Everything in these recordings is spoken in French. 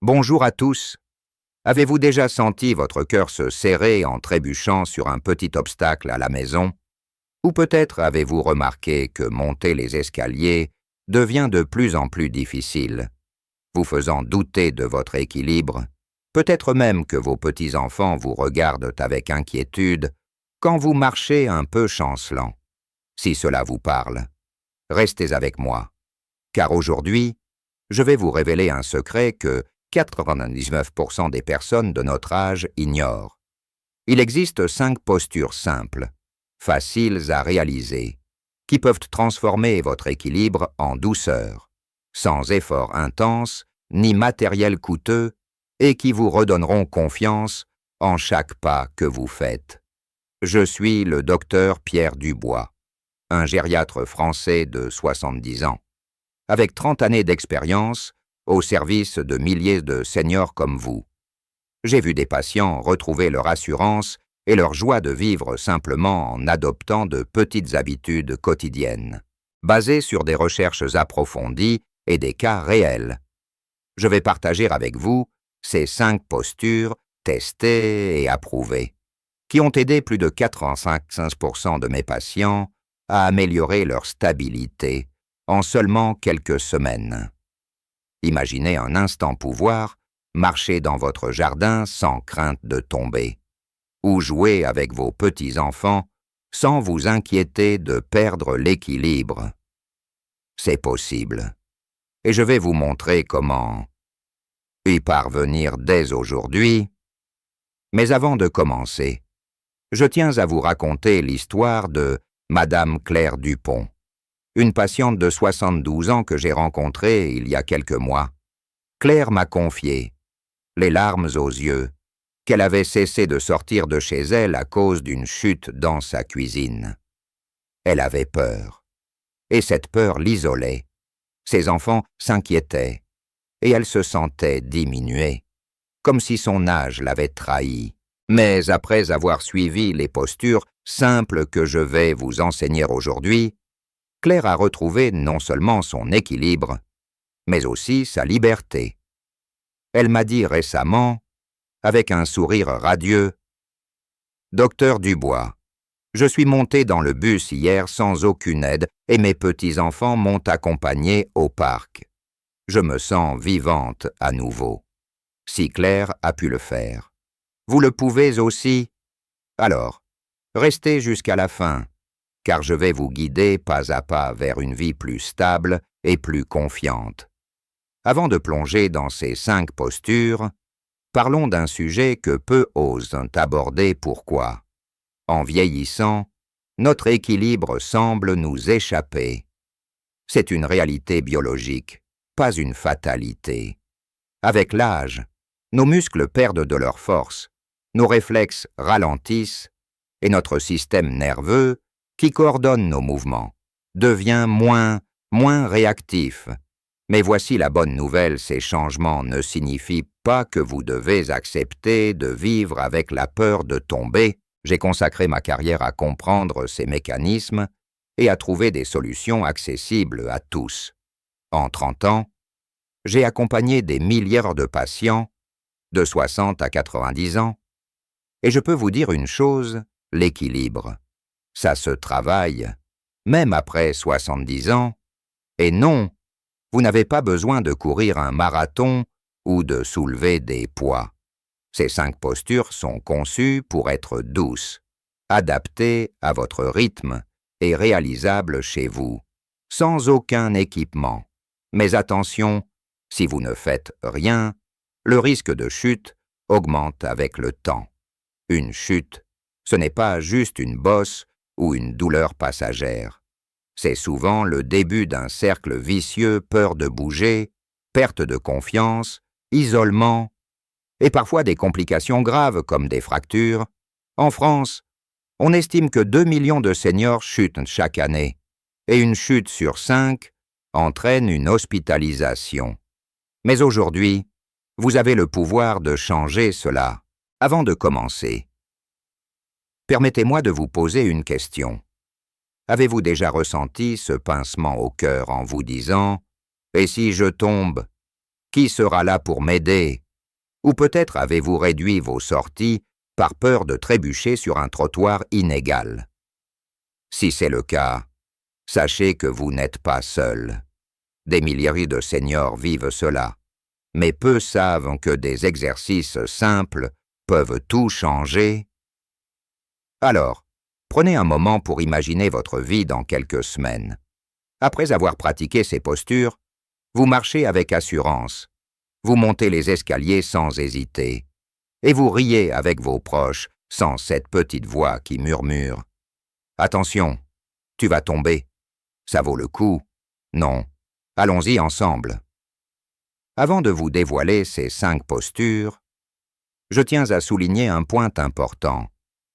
Bonjour à tous. Avez-vous déjà senti votre cœur se serrer en trébuchant sur un petit obstacle à la maison? Ou peut-être avez-vous remarqué que monter les escaliers devient de plus en plus difficile, vous faisant douter de votre équilibre? Peut-être même que vos petits-enfants vous regardent avec inquiétude quand vous marchez un peu chancelant. Si cela vous parle, restez avec moi, car aujourd'hui, je vais vous révéler un secret que 99% des personnes de notre âge ignorent. Il existe 5 postures simples, faciles à réaliser, qui peuvent transformer votre équilibre en douceur, sans effort intense ni matériel coûteux, et qui vous redonneront confiance en chaque pas que vous faites. Je suis le docteur Pierre Dubois, un gériatre français de 70 ans, avec 30 années d'expérience au service de milliers de seniors comme vous. J'ai vu des patients retrouver leur assurance et leur joie de vivre simplement en adoptant de petites habitudes quotidiennes, basées sur des recherches approfondies et des cas réels. Je vais partager avec vous ces 5 postures testées et approuvées, qui ont aidé plus de 95% de mes patients à améliorer leur stabilité en seulement quelques semaines. Imaginez un instant pouvoir marcher dans votre jardin sans crainte de tomber, ou jouer avec vos petits-enfants sans vous inquiéter de perdre l'équilibre. C'est possible, et je vais vous montrer comment y parvenir dès aujourd'hui. Mais avant de commencer, je tiens à vous raconter l'histoire de Madame Claire Dupont, une patiente de 72 ans que j'ai rencontrée il y a quelques mois. Claire m'a confié, les larmes aux yeux, qu'elle avait cessé de sortir de chez elle à cause d'une chute dans sa cuisine. Elle avait peur, et cette peur l'isolait. Ses enfants s'inquiétaient, et elle se sentait diminuée, comme si son âge l'avait trahie. Mais après avoir suivi les postures simples que je vais vous enseigner aujourd'hui, Claire a retrouvé non seulement son équilibre, mais aussi sa liberté. Elle m'a dit récemment, avec un sourire radieux, « Docteur Dubois, je suis montée dans le bus hier sans aucune aide et mes petits-enfants m'ont accompagnée au parc. Je me sens vivante à nouveau. Si Claire a pu le faire, vous le pouvez aussi? Alors, restez jusqu'à la fin, car je vais vous guider pas à pas vers une vie plus stable et plus confiante. » Avant de plonger dans ces 5 postures, parlons d'un sujet que peu osent aborder. Pourquoi, en vieillissant, notre équilibre semble nous échapper. C'est une réalité biologique, pas une fatalité. Avec l'âge, nos muscles perdent de leur force, nos réflexes ralentissent, et notre système nerveux, qui coordonne nos mouvements, devient moins réactif. Mais voici la bonne nouvelle, ces changements ne signifient pas que vous devez accepter de vivre avec la peur de tomber. J'ai consacré ma carrière à comprendre ces mécanismes et à trouver des solutions accessibles à tous. En 30 ans, j'ai accompagné des milliers de patients, de 60 à 90 ans, et je peux vous dire une chose, l'équilibre. Ça se travaille, même après 70 ans, et non, vous n'avez pas besoin de courir un marathon ou de soulever des poids. Ces 5 postures sont conçues pour être douces, adaptées à votre rythme et réalisables chez vous, sans aucun équipement. Mais attention, si vous ne faites rien, le risque de chute augmente avec le temps. Une chute, ce n'est pas juste une bosse ou une douleur passagère. C'est souvent le début d'un cercle vicieux, peur de bouger, perte de confiance, isolement, et parfois des complications graves comme des fractures. En France, on estime que 2 millions de seniors chutent chaque année, et une chute sur 5 entraîne une hospitalisation. Mais aujourd'hui, vous avez le pouvoir de changer cela. Avant de commencer, permettez-moi de vous poser une question. Avez-vous déjà ressenti ce pincement au cœur en vous disant « Et si je tombe ?» Qui sera là pour m'aider? Ou peut-être avez-vous réduit vos sorties par peur de trébucher sur un trottoir inégal. Si c'est le cas, sachez que vous n'êtes pas seul. Des milliers de seniors vivent cela, mais peu savent que des exercices simples peuvent tout changer. Alors, prenez un moment pour imaginer votre vie dans quelques semaines. Après avoir pratiqué ces postures, vous marchez avec assurance, vous montez les escaliers sans hésiter, et vous riez avec vos proches sans cette petite voix qui murmure « Attention, tu vas tomber. Ça vaut le coup. Non, allons-y ensemble. » Avant de vous dévoiler ces 5 postures, je tiens à souligner un point important.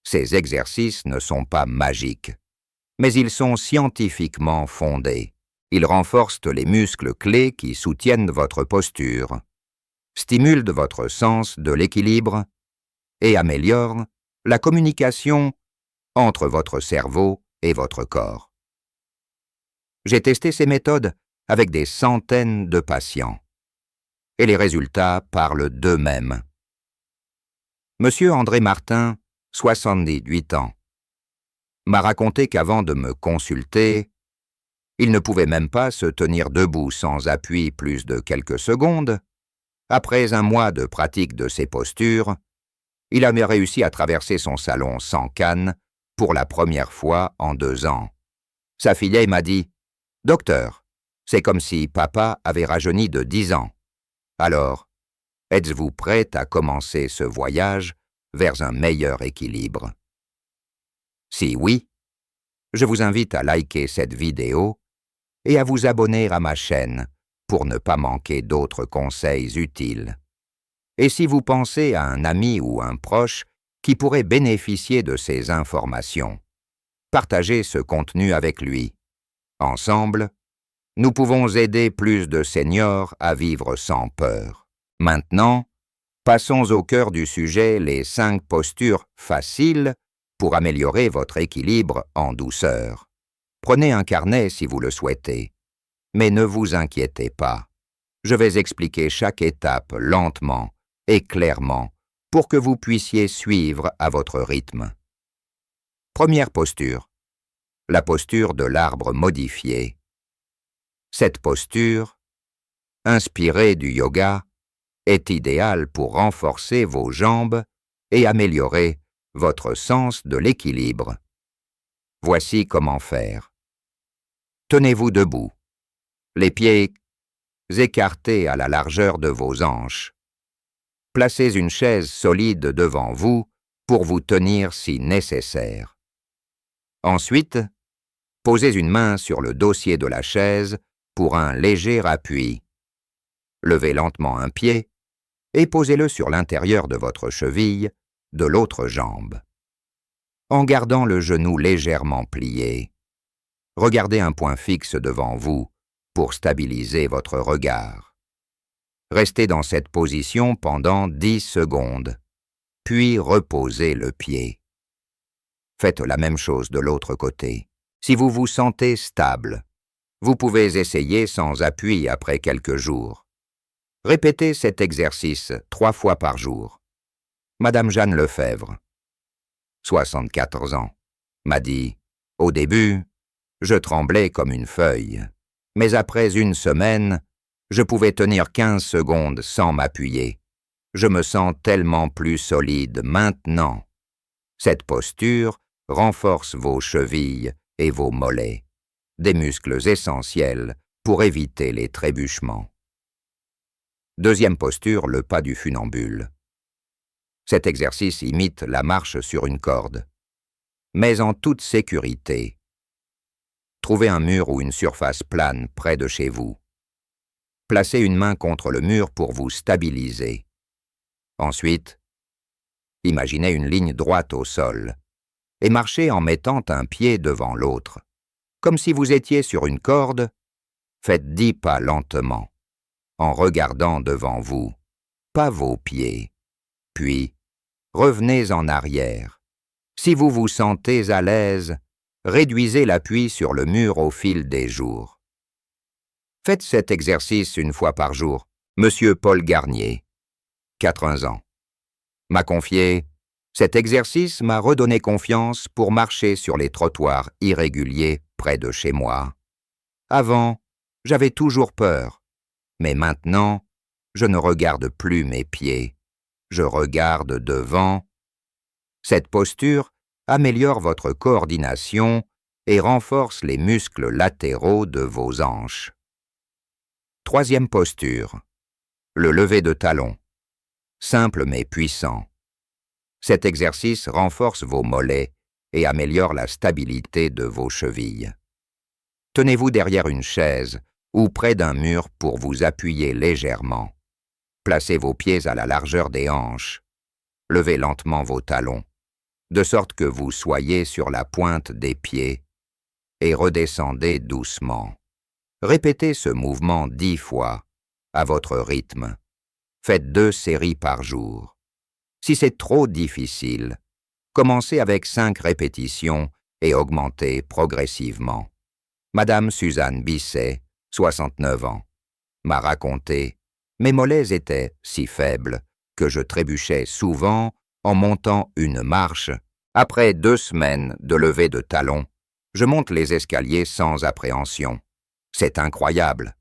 Ces exercices ne sont pas magiques, mais ils sont scientifiquement fondés. Ils renforcent les muscles clés qui soutiennent votre posture, stimulent votre sens de l'équilibre et améliorent la communication entre votre cerveau et votre corps. J'ai testé ces méthodes avec des centaines de patients, et les résultats parlent d'eux-mêmes. Monsieur André Martin, 78 ans, m'a raconté qu'avant de me consulter, il ne pouvait même pas se tenir debout sans appui plus de quelques secondes. Après un mois de pratique de ces postures, il avait réussi à traverser son salon sans canne pour la première fois en 2 ans. Sa fillette m'a dit « Docteur, c'est comme si papa avait rajeuni de 10 ans. Alors, êtes-vous prête à commencer ce voyage vers un meilleur équilibre ?» Si oui, je vous invite à liker cette vidéo et à vous abonner à ma chaîne pour ne pas manquer d'autres conseils utiles. Et si vous pensez à un ami ou un proche qui pourrait bénéficier de ces informations, partagez ce contenu avec lui. Ensemble, nous pouvons aider plus de seniors à vivre sans peur. Maintenant, passons au cœur du sujet, les 5 postures faciles pour améliorer votre équilibre en douceur. Prenez un carnet si vous le souhaitez, mais ne vous inquiétez pas. Je vais expliquer chaque étape lentement et clairement pour que vous puissiez suivre à votre rythme. Première posture, la posture de l'arbre modifié. Cette posture, inspirée du yoga, est idéale pour renforcer vos jambes et améliorer votre sens de l'équilibre. Voici comment faire. Tenez-vous debout, les pieds écartés à la largeur de vos hanches. Placez une chaise solide devant vous pour vous tenir si nécessaire. Ensuite, posez une main sur le dossier de la chaise pour un léger appui. Levez lentement un pied et posez-le sur l'intérieur de votre cheville de l'autre jambe. En gardant le genou légèrement plié, regardez un point fixe devant vous pour stabiliser votre regard. Restez dans cette position pendant 10 secondes, puis reposez le pied. Faites la même chose de l'autre côté. Si vous vous sentez stable, vous pouvez essayer sans appui après quelques jours. Répétez cet exercice 3 fois par jour. Madame Jeanne Lefebvre, 74 ans, m'a dit « Au début, je tremblais comme une feuille, mais après 1 semaine, je pouvais tenir 15 secondes sans m'appuyer. Je me sens tellement plus solide maintenant. » Cette posture renforce vos chevilles et vos mollets, des muscles essentiels pour éviter les trébuchements. Deuxième posture, le pas du funambule. Cet exercice imite la marche sur une corde, mais en toute sécurité. Trouvez un mur ou une surface plane près de chez vous. Placez une main contre le mur pour vous stabiliser. Ensuite, imaginez une ligne droite au sol et marchez en mettant un pied devant l'autre. Comme si vous étiez sur une corde, faites 10 pas lentement, en regardant devant vous, pas vos pieds. Puis, revenez en arrière. Si vous vous sentez à l'aise, réduisez l'appui sur le mur au fil des jours. Faites cet exercice 1 fois par jour, Monsieur Paul Garnier, 80 ans. M'a confié « Cet exercice m'a redonné confiance pour marcher sur les trottoirs irréguliers près de chez moi. Avant, j'avais toujours peur, mais maintenant, je ne regarde plus mes pieds. Je regarde devant. Cette posture améliore votre coordination et renforce les muscles latéraux de vos hanches. Troisième posture. Le lever de talon. Simple mais puissant. Cet exercice renforce vos mollets et améliore la stabilité de vos chevilles. Tenez-vous derrière une chaise ou près d'un mur pour vous appuyer légèrement. Placez vos pieds à la largeur des hanches. Levez lentement vos talons, de sorte que vous soyez sur la pointe des pieds et redescendez doucement. Répétez ce mouvement 10 fois, à votre rythme. Faites 2 séries par jour. Si c'est trop difficile, commencez avec 5 répétitions et augmentez progressivement. Madame Suzanne Bisset, 69 ans, m'a raconté « Mes mollets étaient si faibles que je trébuchais souvent en montant une marche. Après 2 semaines de levée de talons, je monte les escaliers sans appréhension. C'est incroyable. »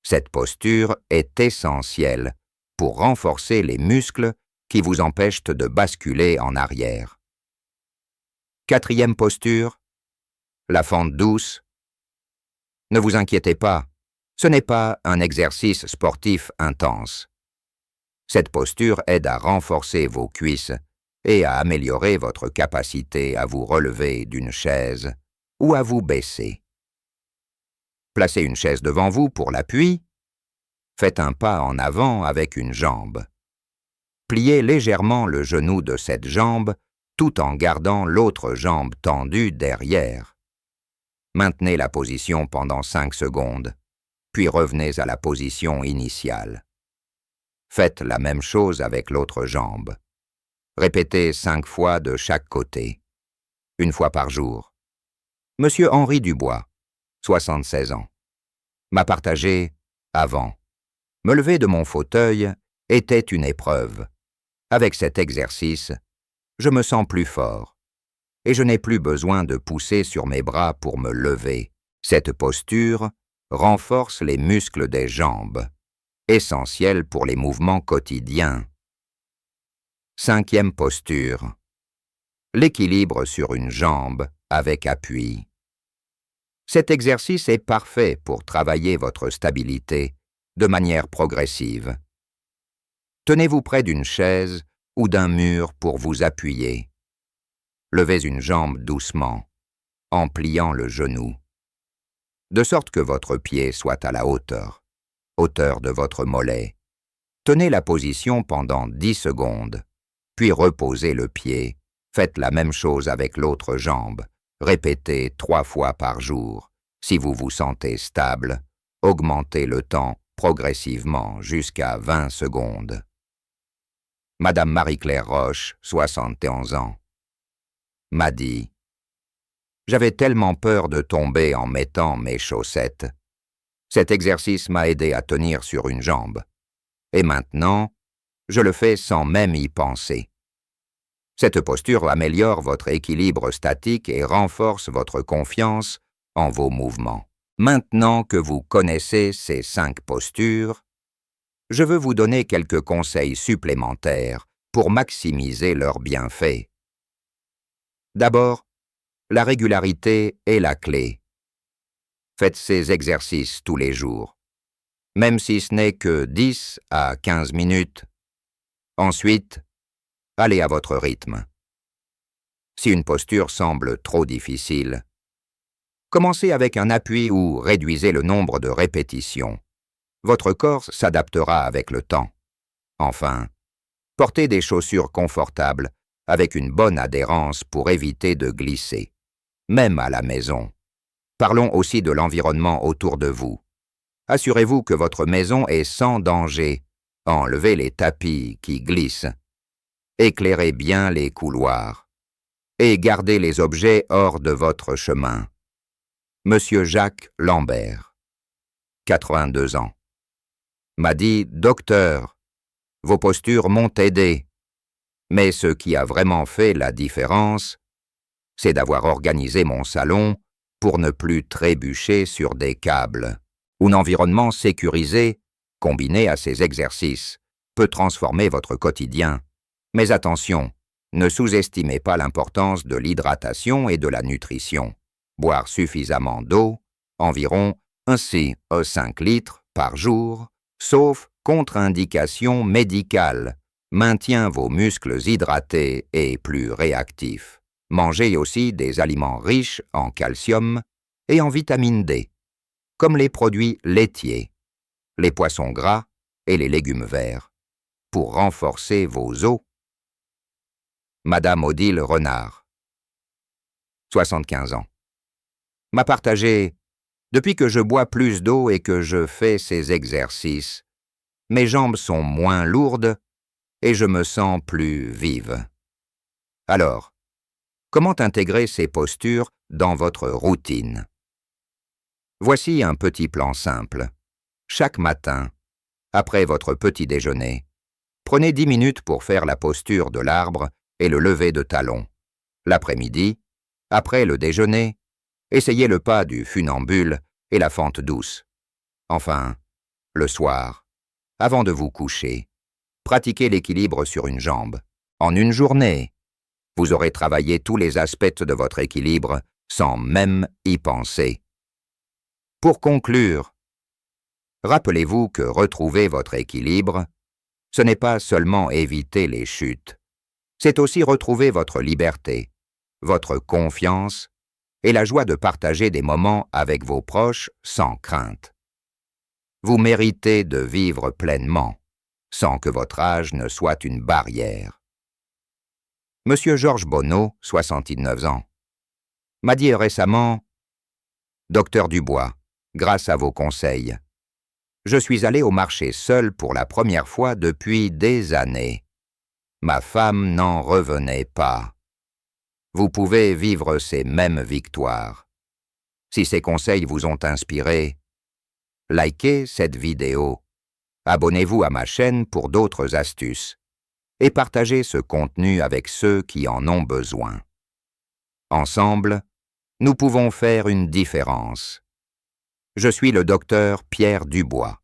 Cette posture est essentielle pour renforcer les muscles qui vous empêchent de basculer en arrière. Quatrième posture, la fente douce. Ne vous inquiétez pas, ce n'est pas un exercice sportif intense. Cette posture aide à renforcer vos cuisses et à améliorer votre capacité à vous relever d'une chaise ou à vous baisser. Placez une chaise devant vous pour l'appui. Faites un pas en avant avec une jambe. Pliez légèrement le genou de cette jambe tout en gardant l'autre jambe tendue derrière. Maintenez la position pendant 5 secondes, puis revenez à la position initiale. Faites la même chose avec l'autre jambe. Répétez 5 fois de chaque côté, 1 fois par jour. Monsieur Henri Dubois, 76 ans, m'a partagé avant. Me lever de mon fauteuil était une épreuve. Avec cet exercice, je me sens plus fort et je n'ai plus besoin de pousser sur mes bras pour me lever. Cette posture renforce les muscles des jambes, essentiels pour les mouvements quotidiens. Cinquième posture. L'équilibre sur une jambe avec appui. Cet exercice est parfait pour travailler votre stabilité de manière progressive. Tenez-vous près d'une chaise ou d'un mur pour vous appuyer. Levez une jambe doucement, en pliant le genou, de sorte que votre pied soit à la hauteur de votre mollet. Tenez la position pendant 10 secondes, puis reposez le pied. Faites la même chose avec l'autre jambe. Répétez 3 fois par jour. Si vous vous sentez stable, augmentez le temps progressivement jusqu'à 20 secondes. Madame Marie-Claire Roche, 71 ans, m'a dit « J'avais tellement peur de tomber en mettant mes chaussettes. Cet exercice m'a aidé à tenir sur une jambe. Et maintenant, je le fais sans même y penser. Cette posture améliore votre équilibre statique et renforce votre confiance en vos mouvements. Maintenant que vous connaissez ces 5 postures, je veux vous donner quelques conseils supplémentaires pour maximiser leurs bienfaits. D'abord, la régularité est la clé. Faites ces exercices tous les jours, même si ce n'est que 10 à 15 minutes. Ensuite, allez à votre rythme. Si une posture semble trop difficile, commencez avec un appui ou réduisez le nombre de répétitions. Votre corps s'adaptera avec le temps. Enfin, portez des chaussures confortables avec une bonne adhérence pour éviter de glisser, même à la maison. Parlons aussi de l'environnement autour de vous. Assurez-vous que votre maison est sans danger. Enlevez les tapis qui glissent. Éclairez bien les couloirs. Et gardez les objets hors de votre chemin. Monsieur Jacques Lambert, 82 ans. m'a dit « Docteur, vos postures m'ont aidé ». Mais ce qui a vraiment fait la différence, c'est d'avoir organisé mon salon pour ne plus trébucher sur des câbles. Un environnement sécurisé, combiné à ces exercices, peut transformer votre quotidien. Mais attention, ne sous-estimez pas l'importance de l'hydratation et de la nutrition. Boire suffisamment d'eau, environ 5 litres par jour, sauf contre-indication médicale, maintient vos muscles hydratés et plus réactifs. Mangez aussi des aliments riches en calcium et en vitamine D, comme les produits laitiers, les poissons gras et les légumes verts, pour renforcer vos os. Madame Odile Renard, 75 ans, m'a partagé « Depuis que je bois plus d'eau et que je fais ces exercices, mes jambes sont moins lourdes et je me sens plus vive. » Alors, comment intégrer ces postures dans votre routine? Voici un petit plan simple. Chaque matin, après votre petit déjeuner, prenez 10 minutes pour faire la posture de l'arbre et le lever de talon. L'après-midi, après le déjeuner, essayez le pas du funambule et la fente douce. Enfin, le soir, avant de vous coucher, pratiquez l'équilibre sur une jambe. En une journée, vous aurez travaillé tous les aspects de votre équilibre sans même y penser. Pour conclure, rappelez-vous que retrouver votre équilibre, ce n'est pas seulement éviter les chutes, c'est aussi retrouver votre liberté, votre confiance et la joie de partager des moments avec vos proches sans crainte. Vous méritez de vivre pleinement, sans que votre âge ne soit une barrière. Monsieur Georges Bonneau, 69 ans, m'a dit récemment « Docteur Dubois, grâce à vos conseils, je suis allé au marché seul pour la première fois depuis des années. Ma femme n'en revenait pas. Vous pouvez vivre ces mêmes victoires. Si ces conseils vous ont inspiré, likez cette vidéo, abonnez-vous à ma chaîne pour d'autres astuces et partagez ce contenu avec ceux qui en ont besoin. Ensemble, nous pouvons faire une différence. Je suis le docteur Pierre Dubois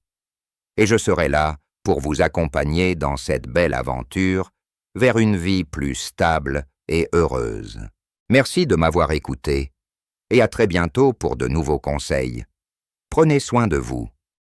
et je serai là pour vous accompagner dans cette belle aventure vers une vie plus stable et heureuse. Merci de m'avoir écouté et à très bientôt pour de nouveaux conseils. Prenez soin de vous.